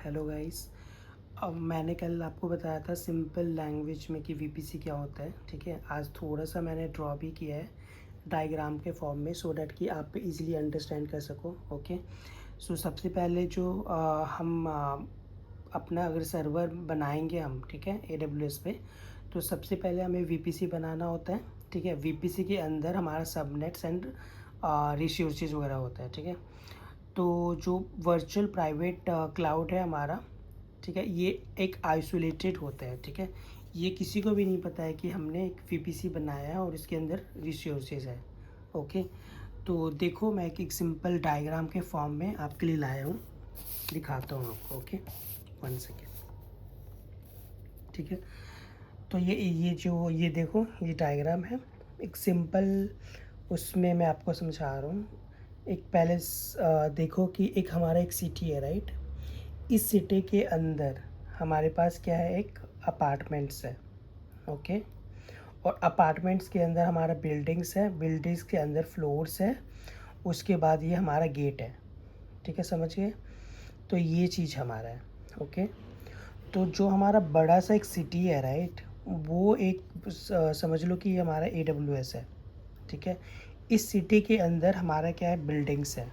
Hello guys. अब मैंने कल आपको बताया था सिंपल लैंग्वेज में कि वीपीसी क्या होता है। ठीक है, आज थोड़ा सा मैंने ड्रॉ भी किया है डायग्राम के फॉर्म में सो डैट कि आप इजीली अंडरस्टैंड कर सको। ओके, सो सबसे पहले जो हम अपना अगर सर्वर बनाएंगे हम, ठीक है, AWS पे, तो सबसे पहले हमें वीपीसी बनाना होता है। ठीक है, वीपीसी के अंदर हमारा सबनेट्स एंड रिसोर्सेज वगैरह होता है। ठीक है, तो जो वर्चुअल प्राइवेट क्लाउड है हमारा, ठीक है, ये एक आइसोलेटेड होता है। ठीक है, ये किसी को भी नहीं पता है कि हमने एक वीपीसी बनाया है और इसके अंदर रिसोर्सेज है। ओके, तो देखो मैं एक सिंपल डायग्राम के फॉर्म में आपके लिए लाया हूँ, दिखाता हूँ आपको। Okay, 1 second. ठीक है, तो ये देखो, ये डायग्राम है एक सिंपल, उसमें मैं आपको समझा रहा हूँ। एक पहले देखो कि एक हमारा एक सिटी है, राइट। इस सिटी के अंदर हमारे पास क्या है, एक अपार्टमेंट्स है। ओके, और अपार्टमेंट्स के अंदर हमारा बिल्डिंग्स है, बिल्डिंग्स के अंदर फ्लोर्स है, उसके बाद ये हमारा गेट है। ठीक है, समझ गए। तो ये चीज़ हमारा है। ओके, तो जो हमारा बड़ा सा एक सिटी है, राइट, वो एक समझ लो कि ये हमारा AWS है। ठीक है, इस सिटी के अंदर हमारा क्या है, बिल्डिंग्स है,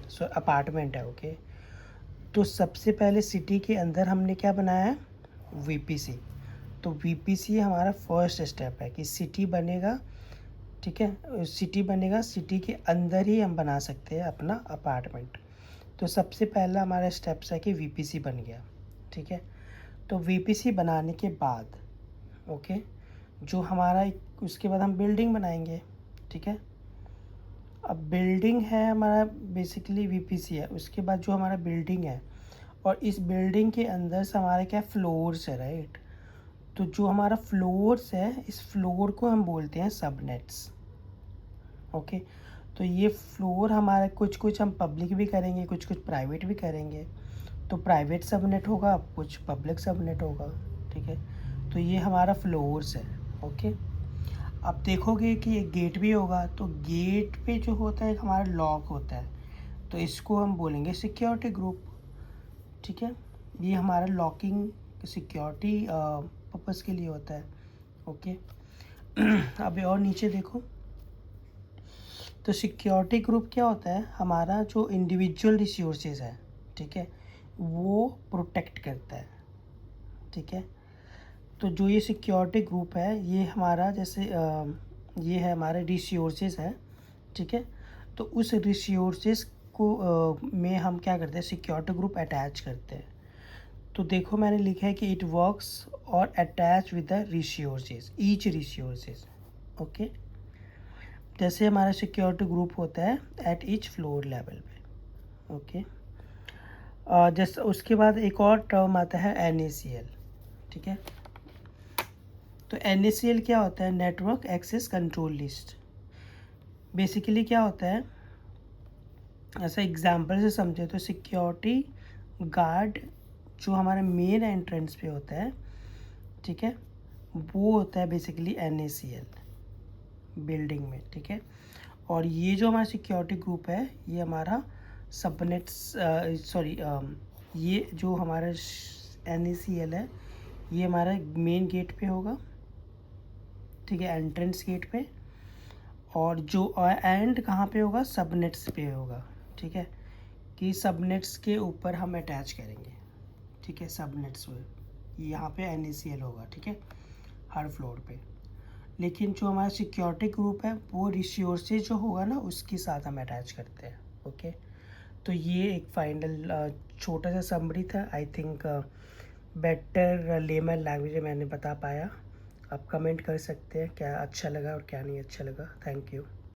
सो अपार्टमेंट है। ओके, तो सबसे पहले सिटी के अंदर हमने क्या बनाया है, वीपीसी। तो वीपीसी हमारा फर्स्ट स्टेप है कि सिटी बनेगा। ठीक है, सिटी बनेगा, सिटी के अंदर ही हम बना सकते हैं अपना अपार्टमेंट। तो सबसे पहला हमारा स्टेप्स है कि वीपीसी बन गया। ठीक है, तो वीपीसी बनाने के बाद, ओके, जो हमारा उसके बाद हम बिल्डिंग बनाएंगे। ठीक है, अब बिल्डिंग है हमारा बेसिकली वीपीसी है, उसके बाद जो हमारा बिल्डिंग है, और इस बिल्डिंग के अंदर से हमारे क्या फ्लोर्स है, राइट। तो जो हमारा फ्लोर्स है, इस फ्लोर को हम बोलते हैं सबनेट्स। ओके, तो ये फ्लोर हमारा कुछ कुछ हम पब्लिक भी करेंगे, कुछ कुछ प्राइवेट भी करेंगे। तो प्राइवेट सबनेट होगा, कुछ पब्लिक सबनेट होगा। ठीक है, तो ये हमारा फ्लोर्स है। ओके, आप देखोगे कि एक गेट भी होगा, तो गेट पे जो होता है एक हमारा लॉक होता है, तो इसको हम बोलेंगे सिक्योरिटी ग्रुप। ठीक है, ये हमारा लॉकिंग सिक्योरिटी पर्पज़ के लिए होता है। ओके, अब और नीचे देखो, तो सिक्योरिटी ग्रुप क्या होता है, हमारा जो इंडिविजुअल रिसोर्सेज है, ठीक है, वो प्रोटेक्ट करता है। ठीक है, तो जो ये सिक्योरिटी ग्रुप है, ये हमारा जैसे ये है हमारे रिसोर्सेज है। ठीक है, तो उस रिसोर्सेज को में हम क्या करते हैं, सिक्योरिटी ग्रुप अटैच करते हैं। तो देखो मैंने लिखा है कि इट वर्क्स और attach with the resources, each resources. Okay, जैसे हमारा सिक्योरिटी ग्रुप होता है एट ईच फ्लोर लेवल पे। ओके, जैसे उसके बाद एक और टर्म आता है NACL। ठीक है, तो NACL क्या होता है, network access control list. Basically क्या होता है, ऐसा एग्जांपल से समझे तो सिक्योरिटी गार्ड जो हमारे मेन एंट्रेंस पे होता है, ठीक है, वो होता है बेसिकली NACL बिल्डिंग में। ठीक है, और ये जो हमारा सिक्योरिटी ग्रुप है, ये हमारा सबनेट्स सॉरी ये जो हमारा NACL है, ये हमारा मेन गेट पे होगा। ठीक है, एंट्रेंस गेट पे, और जो एंड कहाँ पे होगा, सबनेट्स पे होगा। ठीक है, कि सबनेट्स के ऊपर हम अटैच करेंगे। ठीक है, सबनेट्स में यहाँ पे NACL होगा। ठीक है, हर फ्लोर पे। लेकिन जो हमारा सिक्योरिटी ग्रुप है, वो रिसोर्सेज जो होगा ना, उसके साथ हम अटैच करते हैं। ओके, तो ये एक फाइनल छोटा सा समरी था। I think better layman language में मैंने बता पाया। आप कमेंट कर सकते हैं क्या अच्छा लगा और क्या नहीं अच्छा लगा। Thank you.